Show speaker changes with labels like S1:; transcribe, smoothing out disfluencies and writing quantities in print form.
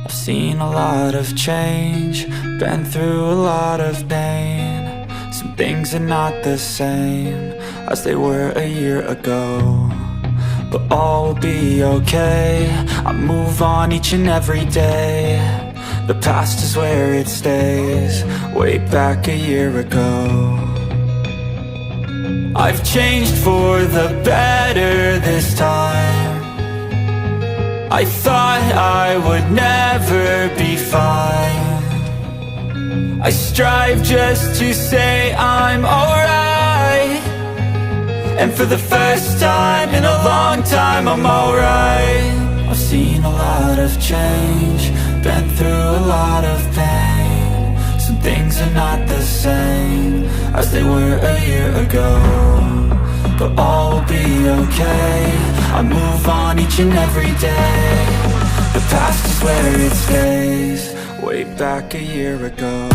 S1: I've seen a lot of change, been through a lot of pain. Some things are not the same as they were a year ago, but all will be okay. I move on each and every day. The past is where it stays, way back a year ago. I've changed for the better this time. I thought I would never be fine. I strive just to say I'm alright, and for the first time in a long time I'm alright. I've seen a lot of change, been through a lot of pain. Some things are not the same as they were a year ago, but all will be okay. I move on each and every day. The past is where it stays, way back a year ago.